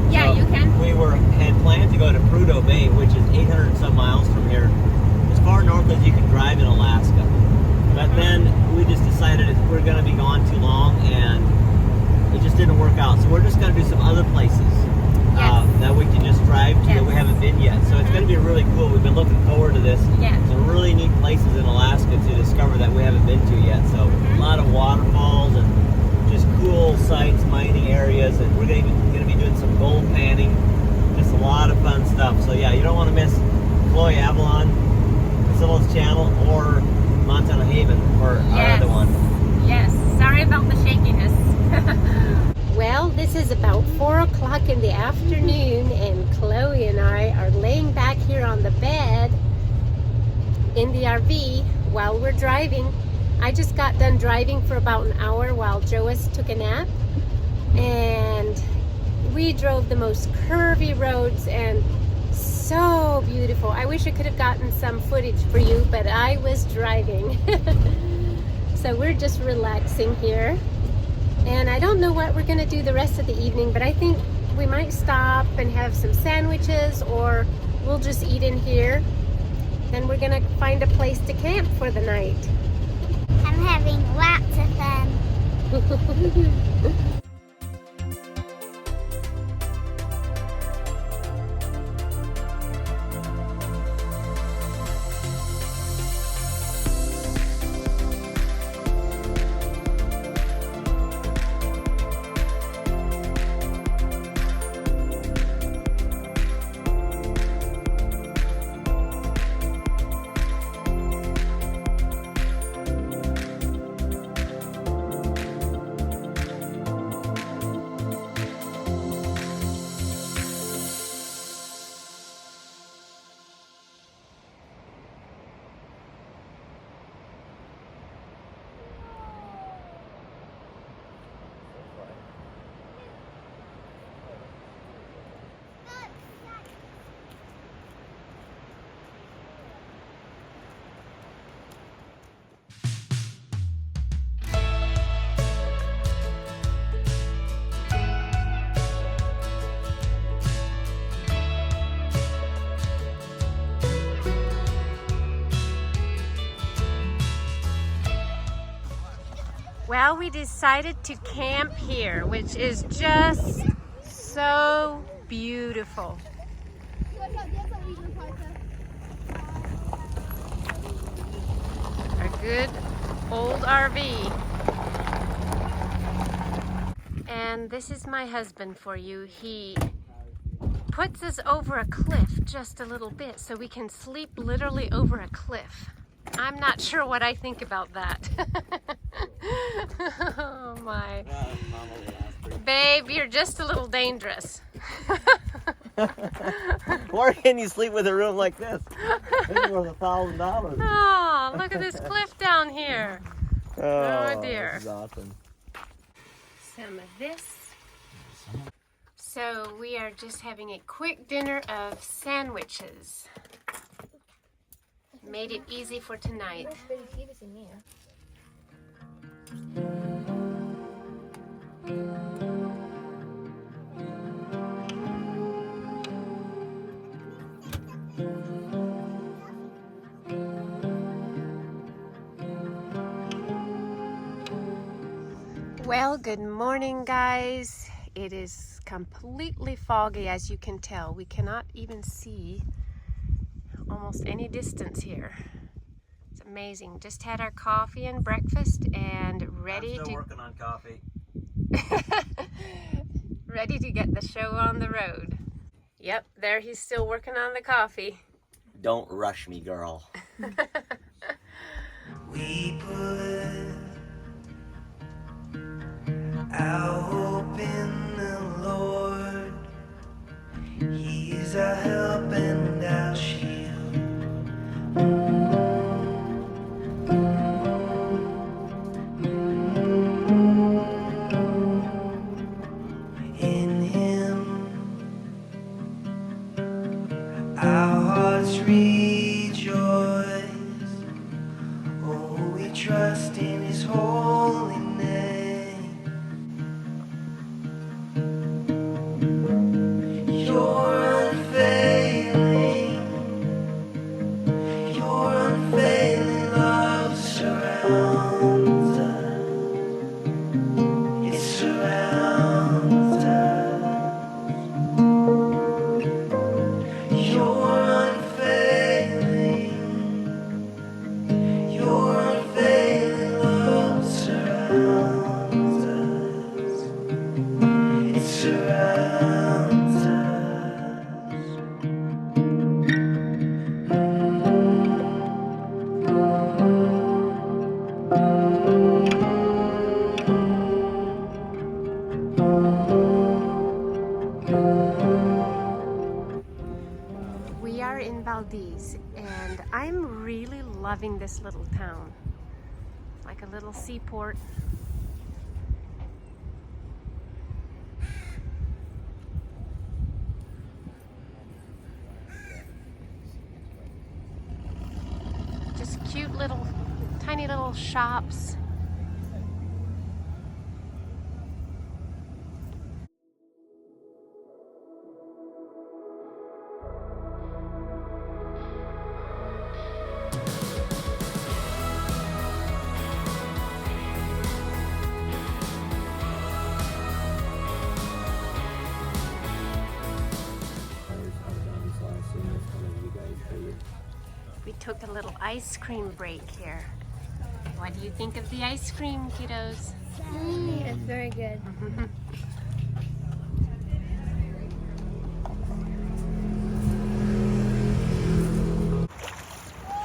Yeah, so you can. We had planned to go to Prudhoe Bay, which is 800 and some miles from here, as far north as you can drive in Alaska. But then we just decided we're going to be gone too long, and it just didn't work out. So we're just going to do some other places that we can just drive to that we haven't been yet. So it's going to be really cool. We've been looking forward to this. Some really neat places in Alaska to discover that we haven't been to yet. So a lot of waterfalls and just cool sites, mining areas, and we're going to be doing some gold panning. Just a lot of fun stuff. So yeah, you don't want to miss Chloe Avalon, Priscilla's channel, or Montana Haven for our other one. Yes, sorry about the shakiness. Well, this is about 4 o'clock in the afternoon, and Chloe and I are laying back here on the bed in the RV while we're driving. I just got done driving for about an hour while Joas took a nap, and we drove the most curvy roads and so beautiful. I wish I could have gotten some footage for you, but I was driving. So we're just relaxing here, and I don't know what we're gonna do the rest of the evening, but I think we might stop and have some sandwiches, or we'll just eat in here. Then we're gonna find a place to camp for the night. I'm having lots of fun. Well, we decided to camp here, which is just so beautiful. A good old RV. And this is my husband for you. He puts us over a cliff just a little bit so we can sleep literally over a cliff. I'm not sure what I think about that. Oh my. Babe, you're just a little dangerous. Where can you sleep with a room like this? This is worth $1,000. Oh, look at this cliff down here. Oh dear. This is awesome. Some of this. So we are just having a quick dinner of sandwiches. Made it easy for tonight. Well, good morning, guys. It is completely foggy, as you can tell. We cannot even see almost any distance here. It's amazing. Just had our coffee and breakfast and ready I'm still working on coffee. ready to get the show on the road. Yep, there he's still working on the coffee. Don't rush me, girl. We put our hope in the Lord. He is our help and our shield. In Him our hearts rejoice. Oh, we trust in His holy name. surrounds us. We are in Valdez, and I'm really loving this little town. Like a little seaport. Just cute little, tiny little shops. We took a little ice cream break here. What do you think of the ice cream, kiddos? It's very good.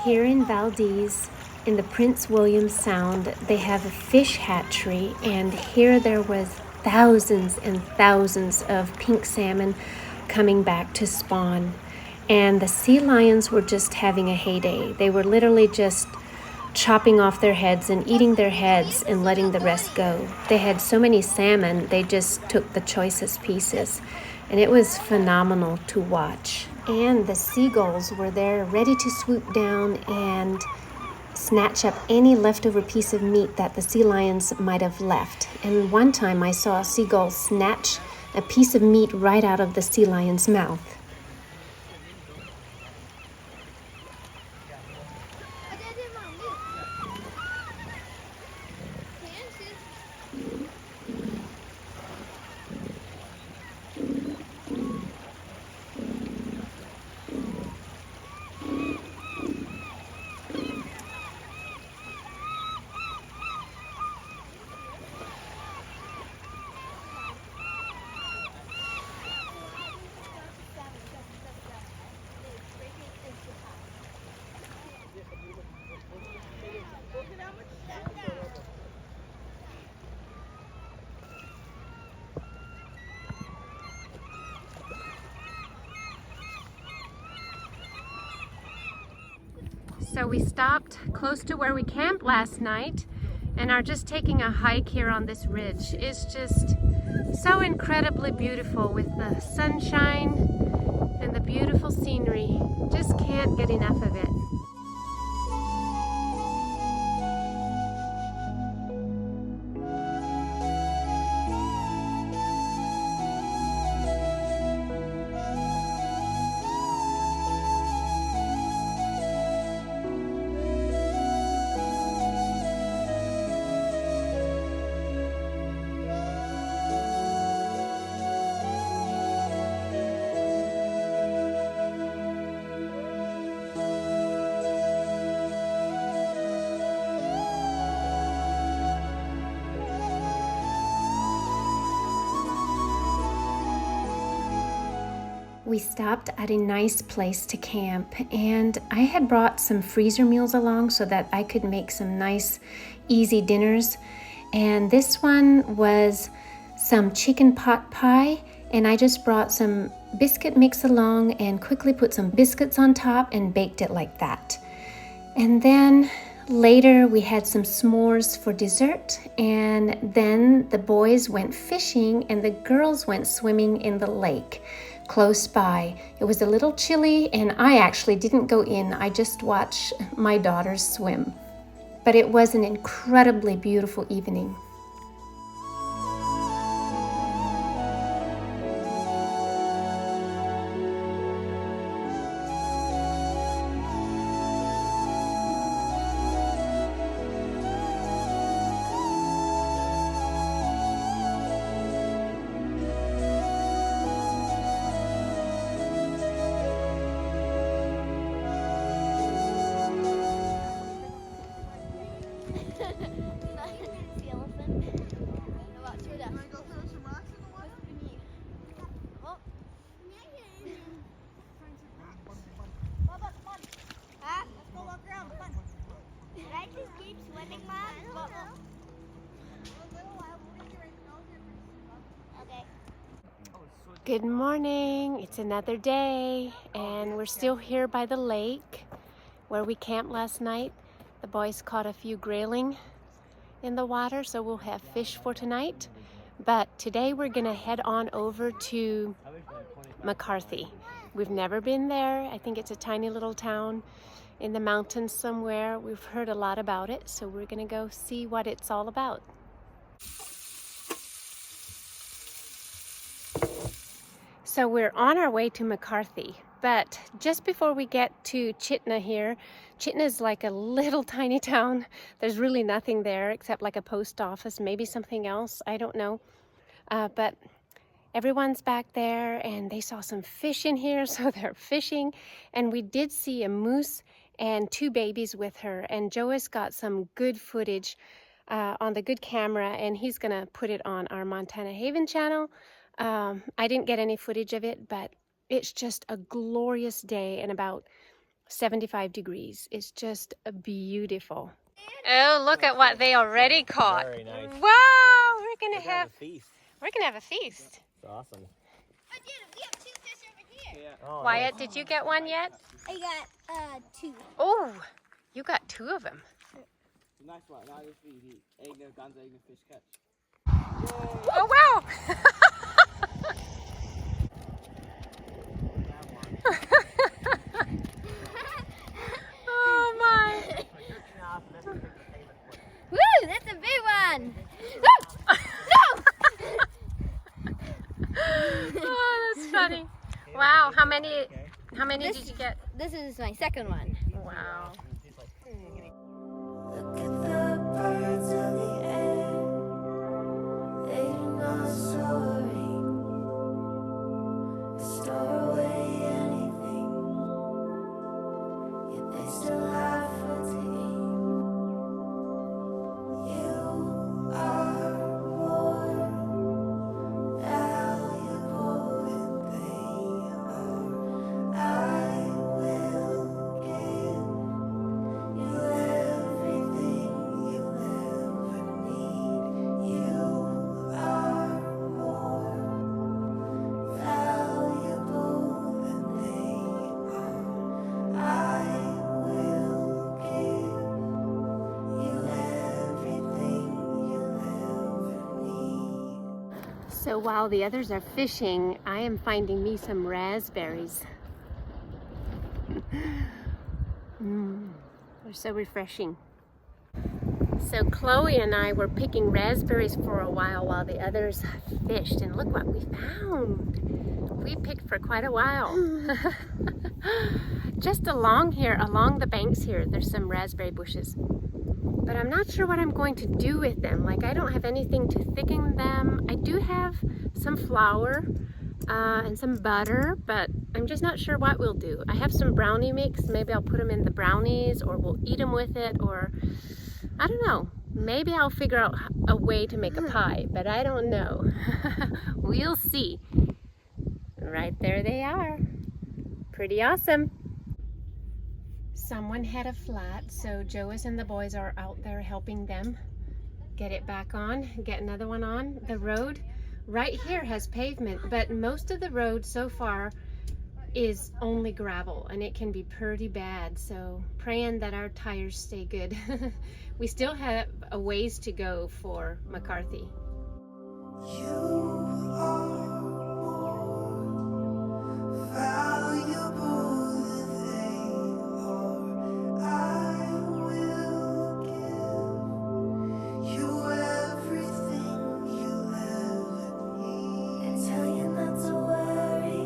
Here in Valdez, in the Prince William Sound, they have a fish hatchery, and here there was thousands and thousands of pink salmon coming back to spawn. And the sea lions were just having a heyday. They were literally just chopping off their heads and eating their heads and letting the rest go. They had so many salmon, they just took the choicest pieces. And it was phenomenal to watch. And the seagulls were there ready to swoop down and snatch up any leftover piece of meat that the sea lions might have left. And one time I saw a seagull snatch a piece of meat right out of the sea lion's mouth. So we stopped close to where we camped last night and are just taking a hike here on this ridge. It's just so incredibly beautiful with the sunshine and the beautiful scenery. Just can't get enough of it. We stopped at a nice place to camp, and I had brought some freezer meals along so that I could make some nice easy dinners. And this one was some chicken pot pie, and I just brought some biscuit mix along and quickly put some biscuits on top and baked it like that. And then later we had some s'mores for dessert, and then the boys went fishing and the girls went swimming in the lake close by. It was a little chilly, and I actually didn't go in. I just watched my daughters swim. But it was an incredibly beautiful evening. The elephant. Good morning. It's another day and we're still here by the lake where we camped last night. The boys caught a few grayling in the water, so we'll have fish for tonight. But today we're gonna head on over to McCarthy. We've never been there. I think it's a tiny little town in the mountains somewhere. We've heard a lot about it, so we're gonna go see what it's all about. So we're on our way to McCarthy, but just before we get to Chitna here, Chitna is like a little tiny town. There's really nothing there except like a post office, maybe something else, I don't know. But everyone's back there and they saw some fish in here, so they're fishing. And we did see a moose and 2 babies with her, and Joe has got some good footage on the good camera, and he's gonna put it on our Montana Haven channel. I didn't get any footage of it, but it's just a glorious day and about 75 degrees. It's just beautiful. Oh, look at what they already caught. Very nice. Wow, we're gonna have a feast. We're gonna have a feast. It's awesome. We have 2 fish over here. Yeah. Oh, Wyatt, did you get one yet? I got 2. Oh, you got 2 of them. Nice one. Now this is the egg of guns, egg of fish catch. Oh wow! Oh my! Woo! That's a big one. Oh, that's funny. Wow, how many did you get? This is my second one. Wow. Look at the birds of the air. They do not soaring. Store away anything. Yet they still have food to eat. You are more valuable than they are. I will give you everything you ever need. You are more valuable than they are. I will give you everything you ever need. So while the others are fishing, I am finding me some raspberries. They're so refreshing. So Chloe and I were picking raspberries for a while the others fished, and look what we found. We picked for quite a while. Just along the banks here, there's some raspberry bushes. But I'm not sure what I'm going to do with them. Like, I don't have anything to thicken them. I do have some flour and some butter, but I'm just not sure what we'll do. I have some brownie mix. Maybe I'll put them in the brownies, or we'll eat them with it, or I don't know. Maybe I'll figure out a way to make a pie, but I don't know. We'll see. Right there they are. Pretty awesome. Someone had a flat, so Joas and the boys are out there helping them get it back on, get another one on. The road right here has pavement, but most of the road so far is only gravel, and it can be pretty bad, so praying that our tires stay good. We still have a ways to go for McCarthy. You are more valuable than they are. I will give you everything you ever need, and tell you not to worry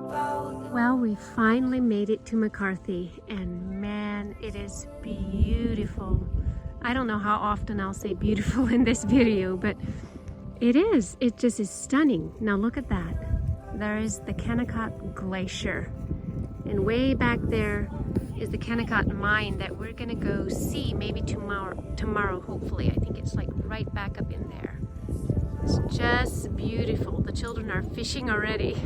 about. Well, we finally made it to McCarthy, and man, it is beautiful. I don't know how often I'll say beautiful in this video, but it is. It just is stunning. Now look at that. There is the Kennecott Glacier, and way back there is the Kennecott mine that we're gonna go see maybe tomorrow hopefully. I think it's like right back up in there. It's just beautiful. The children are fishing already.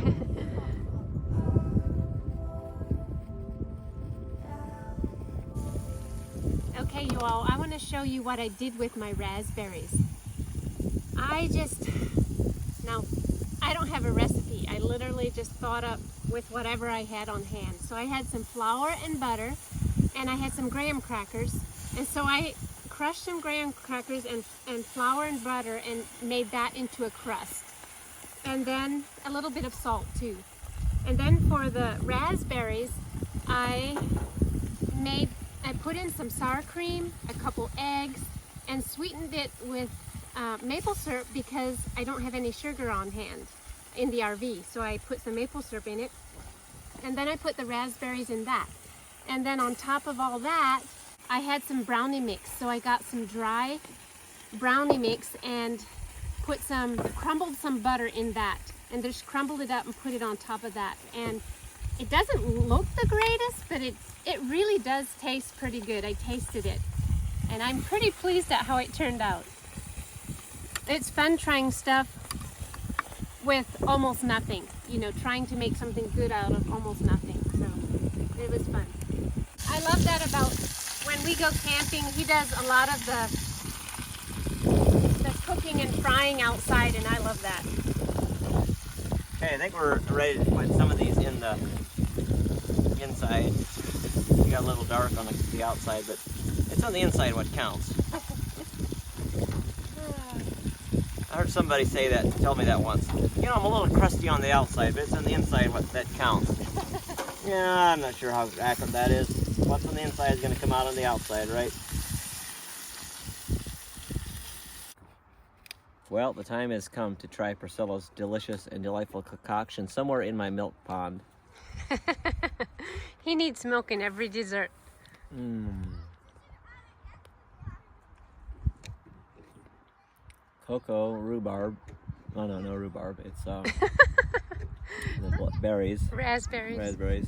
Okay, you all, I want to show you what I did with my raspberries. Now have a recipe. I literally just thought up with whatever I had on hand. So I had some flour and butter, and I had some graham crackers. And so I crushed some graham crackers and flour and butter and made that into a crust. And then a little bit of salt too. And then for the raspberries, I put in some sour cream, a couple eggs, and sweetened it with maple syrup because I don't have any sugar on hand in the RV. So I put some maple syrup in it, and then I put the raspberries in that. And then on top of all that, I had some brownie mix. So I got some dry brownie mix and crumbled some butter in that, and just crumbled it up and put it on top of that. And it doesn't look the greatest, but it really does taste pretty good. I tasted it, and I'm pretty pleased at how it turned out. It's fun trying stuff with almost nothing, you know, trying to make something good out of almost nothing. So it was fun. I love that about when we go camping. He does a lot of the cooking and frying outside, and I love that. Okay, I think we're ready to put some of these in the inside. It got a little dark on the outside, but it's on the inside what counts. I heard somebody tell me that once. You know, I'm a little crusty on the outside, but it's on the inside that counts. Yeah, I'm not sure how accurate that is. What's on the inside is going to come out on the outside, right? Well, the time has come to try Priscilla's delicious and delightful concoction somewhere in my milk pond. He needs milk in every dessert. Cocoa, rhubarb. Oh no, no rhubarb. It's the berries. Raspberries. Raspberries.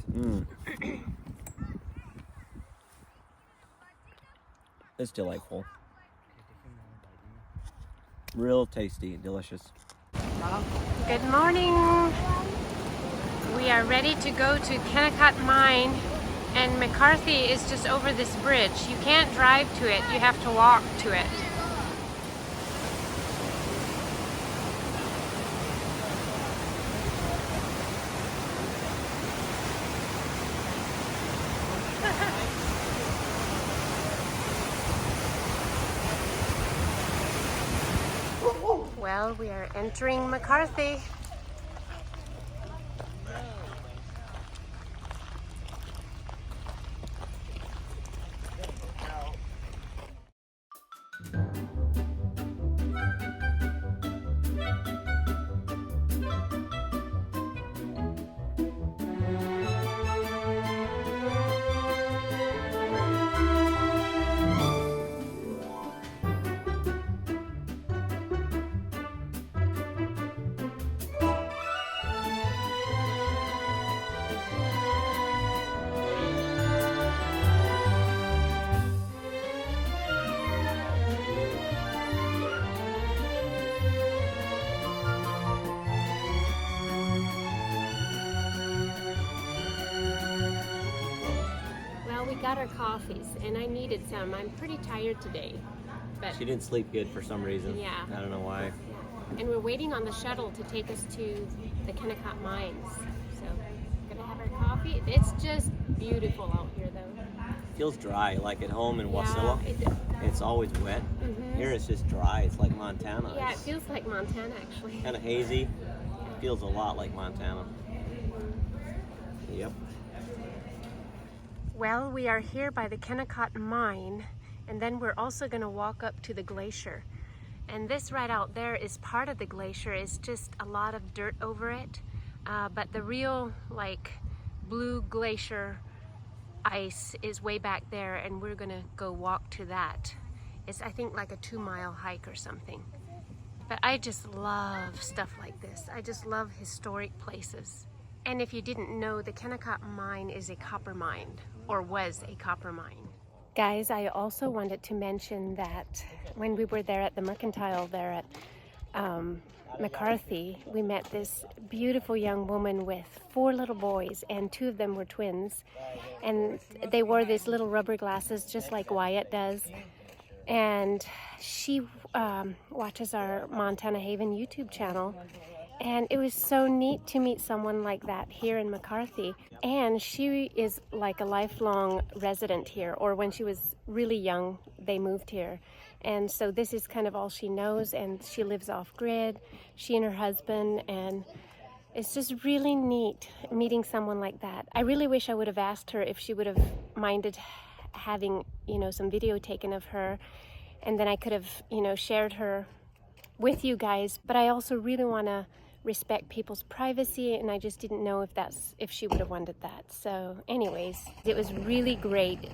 It's delightful. Real tasty, delicious. Good morning. We are ready to go to Kennecott Mine, and McCarthy is just over this bridge. You can't drive to it, you have to walk to it. Well, we are entering McCarthy. Got our coffees, and I needed some. I'm pretty tired today, but She didn't sleep good for some reason. Yeah. I don't know why. And we're waiting on the shuttle to take us to the Kennecott mines. So, gonna have our coffee. It's just beautiful out here, though. Feels dry, like at home in Wasilla. Yeah, It's always wet. Here it's just dry. It's like Montana. yeah, it feels like Montana, actually. Kind of hazy. It feels a lot like Montana. Yep. Well, we are here by the Kennecott mine, and then we're also going to walk up to the glacier. And this right out there is part of the glacier. It's just a lot of dirt over it, but the real like blue glacier ice is way back there, and we're going to go walk to that. It's, I think, like a 2-mile hike or something. But I just love stuff like this. I just love historic places. And if you didn't know, the Kennecott mine is a copper mine, or was a copper mine. Guys, I also wanted to mention that when we were there at the mercantile there at McCarthy, we met this beautiful young woman with 4 little boys, and 2 of them were twins. And they wore these little rubber glasses just like Wyatt does. And she watches our Montana Haven YouTube channel. And it was so neat to meet someone like that here in McCarthy. And she is like a lifelong resident here, or when she was really young, they moved here. And so this is kind of all she knows, and she lives off grid, she and her husband, and it's just really neat meeting someone like that. I really wish I would have asked her if she would have minded having, you know, some video taken of her, and then I could have, you know, shared her with you guys. But I also really want to respect people's privacy, and I just didn't know if she would have wanted that. So anyways, it was really great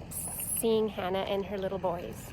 seeing Hannah and her little boys.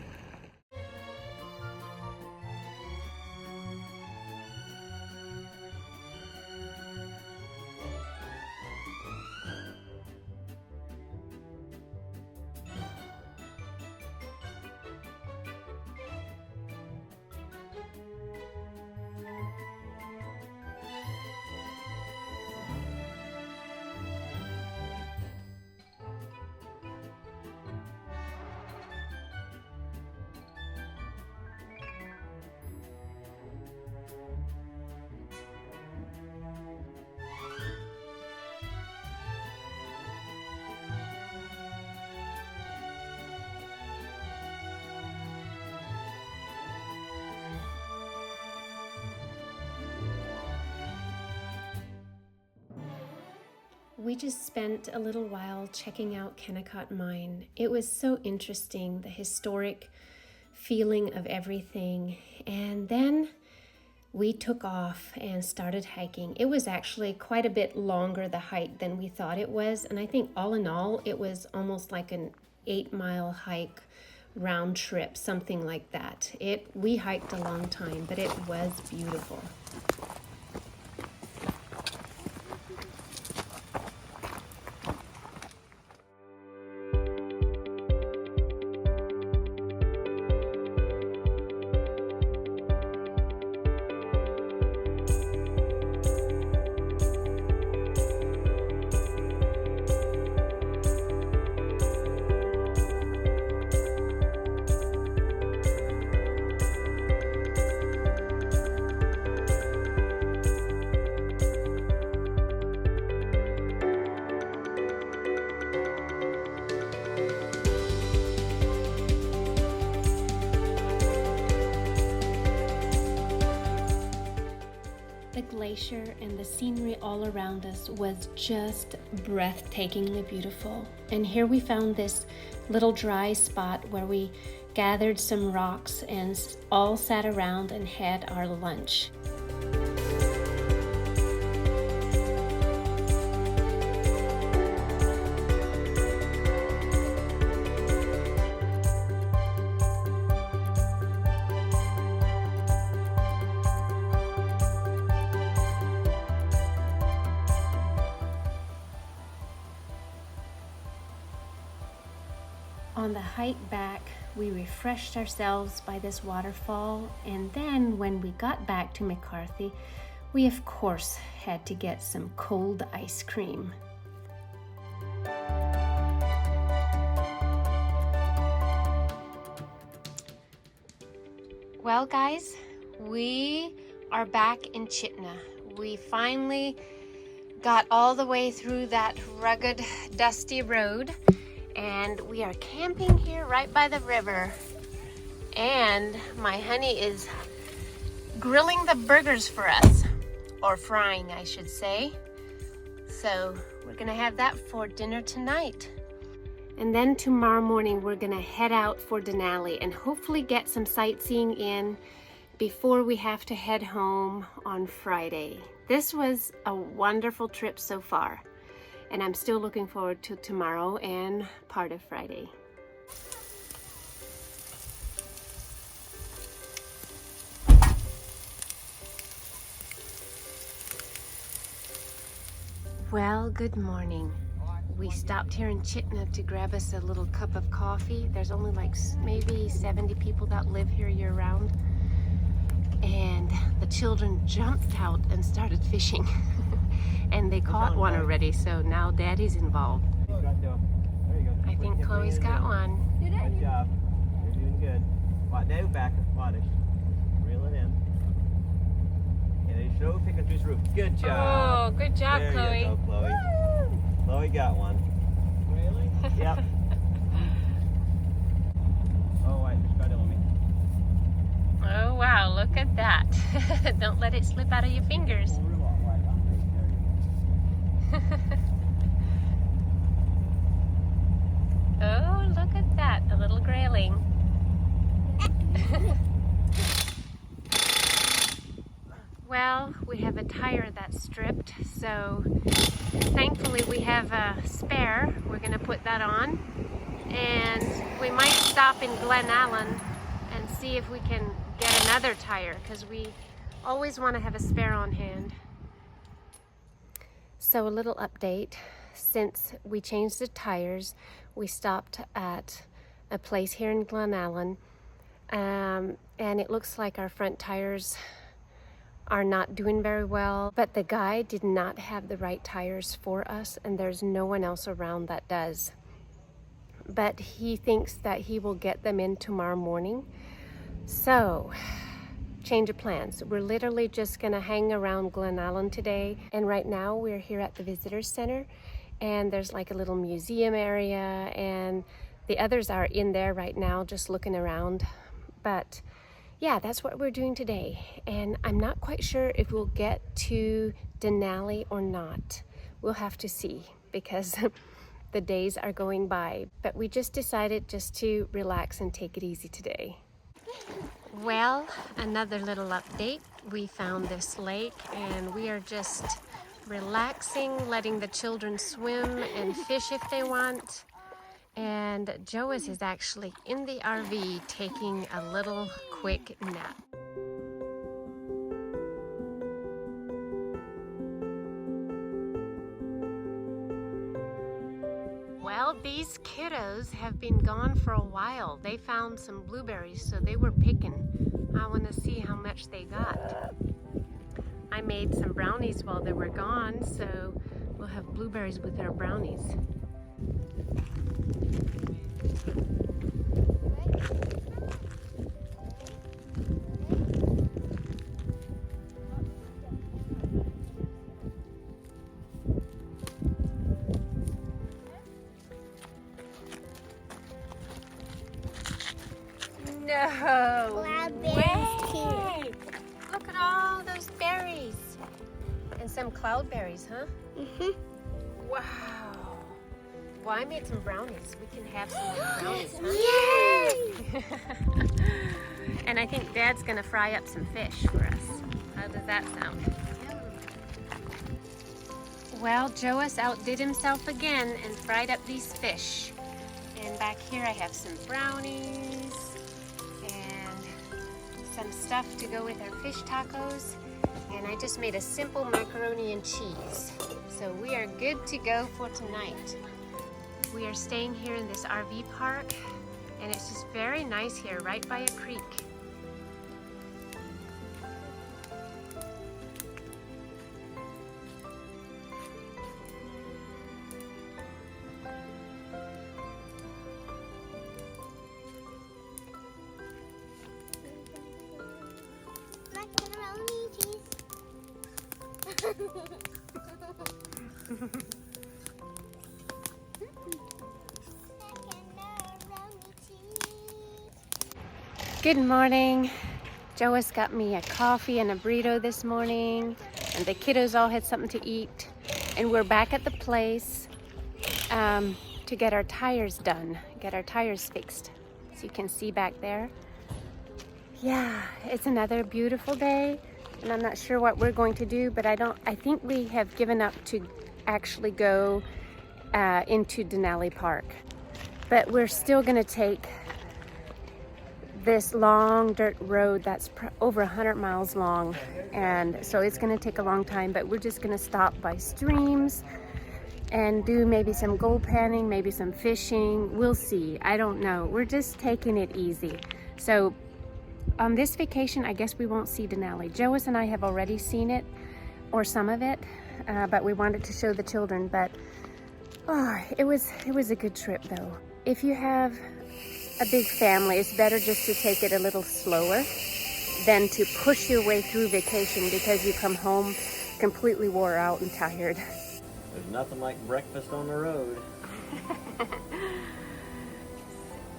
We just spent a little while checking out Kennecott Mine. It was so interesting, the historic feeling of everything. And then we took off and started hiking. It was actually quite a bit longer, the hike, than we thought it was. And I think all in all, it was almost like an 8-mile hike round trip, something like that. We hiked a long time, but it was beautiful. The glacier and the scenery all around us was just breathtakingly beautiful. And here we found this little dry spot where we gathered some rocks and all sat around and had our lunch. On the hike back, we refreshed ourselves by this waterfall, and then when we got back to McCarthy, we of course had to get some cold ice cream. Well guys, we are back in Chitna. We finally got all the way through that rugged, dusty road. And we are camping here right by the river. And my honey is grilling the burgers for us, or frying, I should say. So we're gonna have that for dinner tonight. And then tomorrow morning, we're gonna head out for Denali and hopefully get some sightseeing in before we have to head home on Friday. This was a wonderful trip so far. And I'm still looking forward to tomorrow and part of Friday. Well, good morning. We stopped here in Chitna to grab us a little cup of coffee. There's only like maybe 70 people that live here year round. And the children jumped out and started fishing. And they caught one already, so now Daddy's involved. There you go. I think Chloe's got one. Good job. You're doing good. Now back, watch. Reel it in. Okay, slow picking through the roof. Good job. Oh, good job, There Chloe. you go, Chloe. Chloe got one. Really? Yep. Oh, wait, just got it on me. Oh, wow, look at that. Don't let it slip out of your fingers. Oh, real lot, right, there you Oh, look at that, a little grayling. Well, we have a tire that's stripped, so thankfully we have a spare. We're going to put that on, and we might stop in Glennallen and see if we can get another tire, because we always want to have a spare on hand. So a little update. Since we changed the tires, we stopped at a place here in Glennallen, and it looks like our front tires are not doing very well, but the guy did not have the right tires for us, and there's no one else around that does. But he thinks that he will get them in tomorrow morning. So, change of plans. We're literally just gonna hang around Glennallen today, and right now we're here at the visitor center, and there's like a little museum area, and the others are in there right now just looking around. But yeah, that's what we're doing today, and I'm not quite sure if we'll get to Denali or not. We'll have to see, because the days are going by, but we just decided just to relax and take it easy today. Well, another little update. We found this lake, and we are just relaxing, letting the children swim and fish if they want. And Joas is actually in the RV taking a little quick nap. Well, these kiddos have been gone for a while. They found some blueberries, so they were picking. I want to see how much they got. I made some brownies while they were gone, so we'll have blueberries with our brownies. No way! Look at all those berries. And some cloudberries, huh? Mhm. Wow. Well, I made some brownies. We can have some brownies, huh? Yay! And I think Dad's gonna fry up some fish for us. How does that sound? Well, Joas outdid himself again and fried up these fish. And back here I have some brownies and some stuff to go with our fish tacos. And I just made a simple macaroni and cheese. So we are good to go for tonight. We are staying here in this RV park, and it's just very nice here, right by a creek. Macaroni cheese. Good morning. Joas got me a coffee and a burrito this morning, and the kiddos all had something to eat. And we're back at the place to get our tires done, get our tires fixed. So you can see back there. Yeah, it's another beautiful day, and I'm not sure what we're going to do, but I think we have given up to actually go into Denali Park. But we're still gonna take this long dirt road that's over 100 miles long, and so it's going to take a long time, but we're just going to stop by streams and do maybe some gold panning, maybe some fishing. We'll see. I don't know. We're just taking it easy. So on this vacation, I guess we won't see Denali. Joas and I have already seen it, or some of it, but we wanted to show the children. But it was a good trip though. If you have a big family, it's better just to take it a little slower, than to push your way through vacation because you come home completely wore out and tired. There's nothing like breakfast on the road.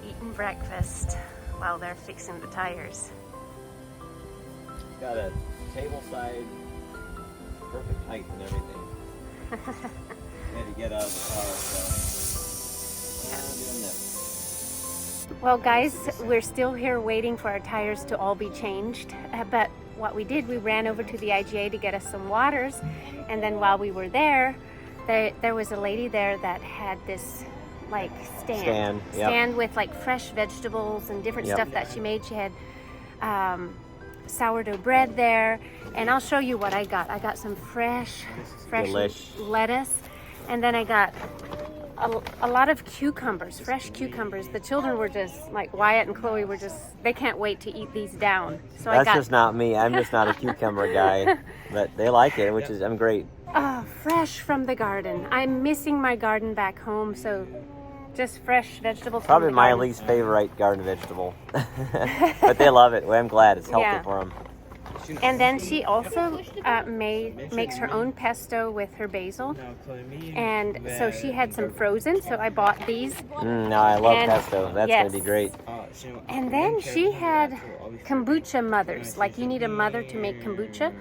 Eating breakfast while they're fixing the tires. Got a table side, perfect height and everything. Had to get out of the car, so I'm doing this. Well guys, we're still here waiting for our tires to all be changed, but what we did, we ran over to the IGA to get us some waters, and then while we were there, there was a lady there that had this like stand with like fresh vegetables and different stuff that she made. She had sourdough bread there, and I'll show you what I got. I got some fresh lettuce, and then I got a lot of cucumbers, fresh cucumbers. The children were just like, Wyatt and Chloe were just, they can't wait to eat these down. So that's just not me. I'm just not a cucumber guy, but they like it, which is, I'm great. Oh, fresh from the garden. I'm missing my garden back home, so just fresh vegetables. Probably from the my garden. least favorite garden vegetable, but they love it. Well, I'm glad it's healthy for them. And then she also makes her own pesto with her basil, and so she had some frozen, so I bought these. No, I love pesto. That's gonna be great. And then she had kombucha mothers, like you need a mother to make kombucha.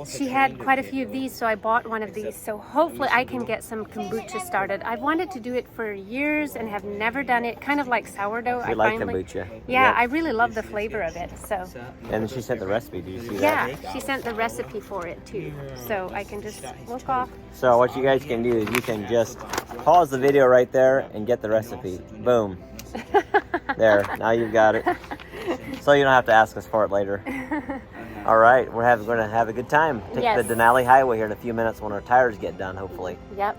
She had quite a few of these, so I bought one of these, so hopefully I can get some kombucha started. I've wanted to do it for years and have never done it, kind of like sourdough. You like kombucha? Yeah, I really love the flavor of it. So. And she sent the recipe, did you see that? Yeah, she sent the recipe for it too, so I can just look off. So what you guys can do is you can just pause the video right there and get the recipe. Boom. There, now you've got it. So you don't have to ask us for it later. All right, we're going to have a good time. Take the Denali Highway here in a few minutes when our tires get done, hopefully. Yep.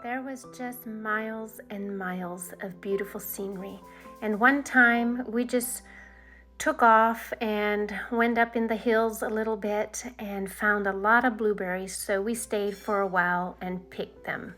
There was just miles and miles of beautiful scenery. And one time we just took off and went up in the hills a little bit and found a lot of blueberries. So we stayed for a while and picked them.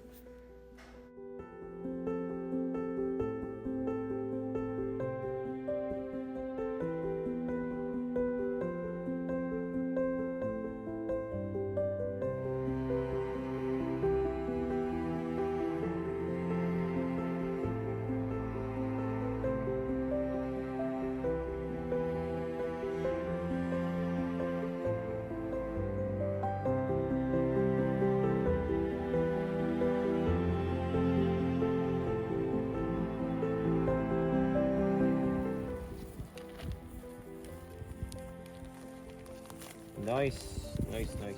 Nice, nice, nice.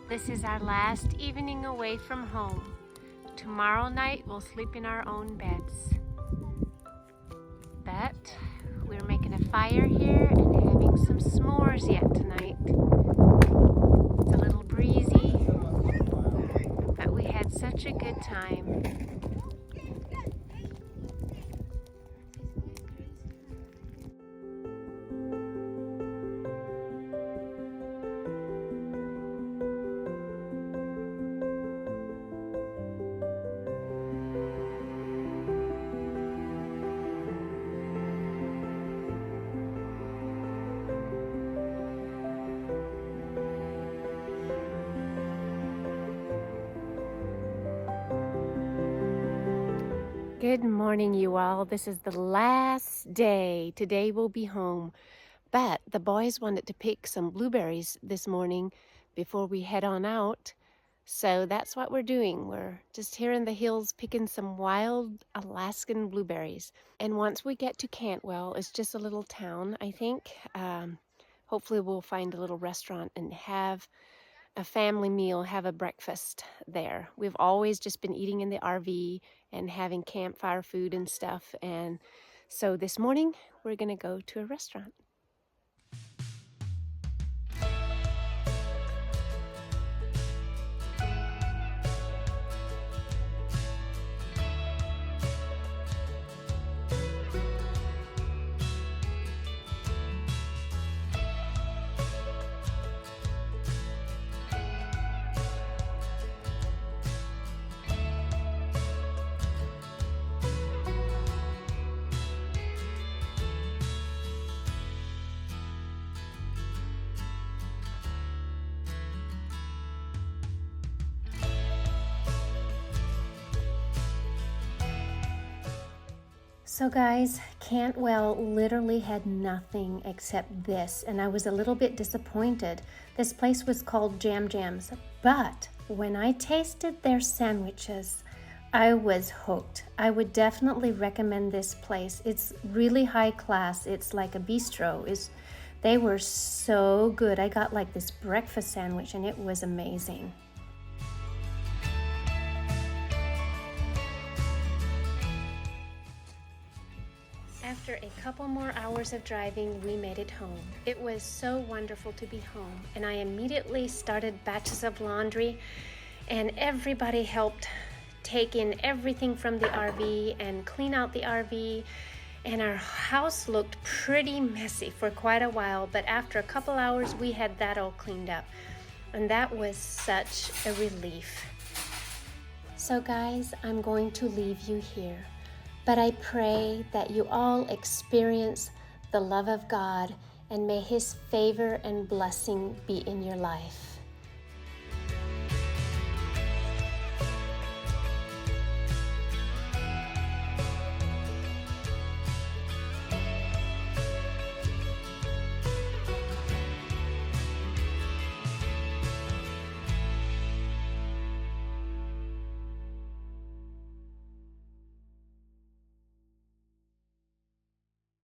This is our last evening away from home. Tomorrow night we'll sleep in our own beds. But we're making a fire here and having having some s'mores yet tonight. It's a little breezy, but we had such a good time. Good morning, you all. This is the last day. Today we'll be home, but the boys wanted to pick some blueberries this morning before we head on out. So that's what we're doing. We're just here in the hills picking some wild Alaskan blueberries. And once we get to Cantwell, it's just a little town, I think. Hopefully we'll find a little restaurant and have a family meal, have a breakfast there. We've always just been eating in the RV and having campfire food and stuff. And so this morning we're gonna go to a restaurant. So guys, Cantwell literally had nothing except this, and I was a little bit disappointed. This place was called Jam Jams, but when I tasted their sandwiches, I was hooked. I would definitely recommend this place. It's really high class. It's like a bistro. They were so good. I got like this breakfast sandwich and it was amazing. After a couple more hours of driving, we made it home. It was so wonderful to be home, and I immediately started batches of laundry, and everybody helped take in everything from the RV and clean out the RV, and our house looked pretty messy for quite a while, but after a couple hours, we had that all cleaned up, and that was such a relief. So guys, I'm going to leave you here. But I pray that you all experience the love of God, and may His favor and blessing be in your life.